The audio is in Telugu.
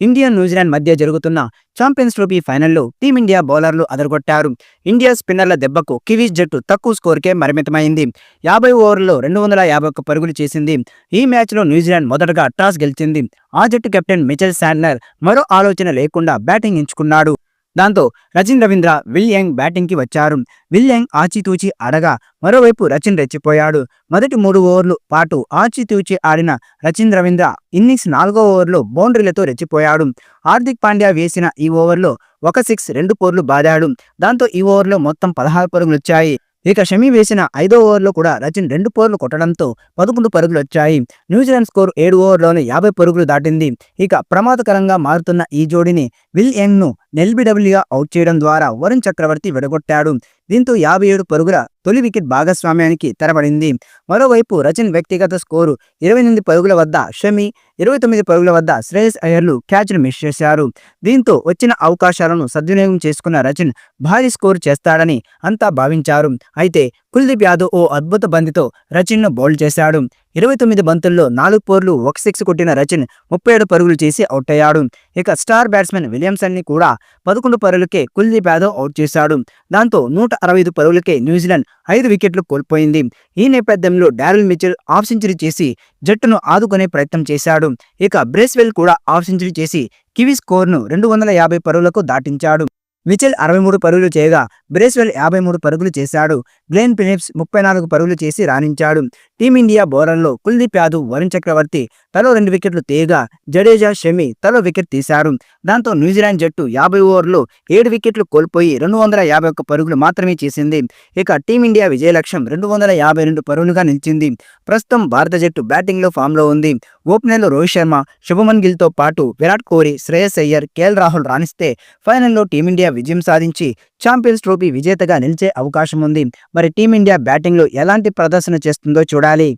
ఇండియా న్యూజిలాండ్ మధ్య జరుగుతున్న ఛాంపియన్స్ ట్రోఫీ ఫైనల్లో టీమిండియా బౌలర్లు అదరగొట్టారు. ఇండియా స్పిన్నర్ల దెబ్బకు కివీస్ జట్టు తక్కువ స్కోరుకే పరిమితమైంది. 50 ఓవర్లలో 251 పరుగులు చేసింది. ఈ మ్యాచ్లో న్యూజిలాండ్ మొదటగా టాస్ గెలిచింది. ఆ జట్టు కెప్టెన్ మిచెల్ శాంట్నర్ మరో ఆలోచన లేకుండా బ్యాటింగ్ ఎంచుకున్నాడు. దాంతో రచిన్ రవీంద్ర, విల్ యంగ్ బ్యాటింగ్కి వచ్చారు. విల్ యంగ్ ఆచితూచి ఆడగా మరోవైపు రచిన్ రెచ్చిపోయాడు. మొదటి 3 ఓవర్లు పాటు ఆచితూచి ఆడిన రచిన్ రవీంద్ర ఇన్నింగ్స్ 4వ ఓవర్లో బౌండరీలతో రెచ్చిపోయాడు. హార్దిక్ పాండ్యా వేసిన ఈ ఓవర్లో 1 సిక్స్ 2 ఫోర్లు బాదాడు. దాంతో ఈ ఓవర్లో మొత్తం 16 పరుగులొచ్చాయి. ఇక షమి వేసిన 5వ ఓవర్లో కూడా రచిన్ 2 ఫోర్లు కొట్టడంతో 11 పరుగులొచ్చాయి. న్యూజిలాండ్ స్కోరు 7 ఓవర్లోనే 50 పరుగులు దాటింది. ఇక ప్రమాదకరంగా మారుతున్న ఈ జోడీని విల్ యంగ్ను ఎల్బిడబ్ల్యూగా అవుట్ చేయడం ద్వారా వరుణ్ చక్రవర్తి విడగొట్టాడు. దీంతో 57 పరుగుల తొలి వికెట్ భాగస్వామ్యానికి తెరపడింది. మరోవైపు రచిన్ వ్యక్తిగత స్కోరు 28 పరుగుల వద్ద షమి, 29 పరుగుల వద్ద శ్రేయస్ అయ్యర్లు క్యాచ్ను మిస్ చేశారు. దీంతో వచ్చిన అవకాశాలను సద్వినియోగం చేసుకున్న రచిన్ భారీ స్కోరు చేస్తాడని అంతా భావించారు. అయితే కుల్దీప్ యాదవ్ ఓ అద్భుత బంతితో రచిన్ను బౌల్డ్ చేశాడు. 29 బంతుల్లో 4 ఫోర్లు 1 సిక్స్ కొట్టిన రచిన్ 37 పరుగులు చేసి అవుట్ అయ్యాడు. ఇక స్టార్ బ్యాట్స్మెన్ విలియమ్సన్ని కూడా 11 పరుగులకే కుల్దీప్ యాదవ్ అవుట్ చేశాడు. దాంతో 165 పరుగులకే న్యూజిలాండ్ 5 వికెట్లు కోల్పోయింది. ఈ నేపథ్యంలో డారెల్ మిచెల్ హాఫ్ సెంచరీ చేసి జట్టును ఆదుకునే ప్రయత్నం చేశాడు. ఇక బ్రేస్వెల్ కూడా హాఫ్ సెంచరీ చేసి కివీస్ స్కోర్ను 250 పరుగులకు దాటించాడు. మిచెల్ 63 పరుగులు చేయగా బ్రేస్వెల్ 53 పరుగులు చేశాడు. గ్లెన్ ఫిలిప్స్ 34 పరుగులు చేసి రాణించాడు. టీమిండియా బౌలర్లో కుల్దీప్ యాదవ్, వరుణ్ చక్రవర్తి తలో 2 వికెట్లు తీయగా జడేజా, షమి తలో వికెట్ తీశారు. దాంతో న్యూజిలాండ్ జట్టు 50 ఓవర్లో 7 వికెట్లు కోల్పోయి 251 పరుగులు మాత్రమే చేసింది. ఇక టీమిండియా విజయ లక్ష్యం 252 పరుగులుగా నిలిచింది. ప్రస్తుతం భారత జట్టు బ్యాటింగ్లో ఫామ్లో ఉంది. ఓపెనర్లు రోహిత్ శర్మ, శుభమన్ గిల్తో పాటు విరాట్ కోహ్లీ, శ్రేయస్ అయ్యర్, కేఎల్ రాహుల్ రాణిస్తే ఫైనల్లో టీమిండియా విజయం సాధించి ఛాంపియన్స్ ట్రోఫీ విజేతగా నిలిచే అవకాశం ఉంది. మరి టీమిండియా బ్యాటింగ్లో ఎలాంటి ప్రదర్శన చేస్తుందో చూడాలి.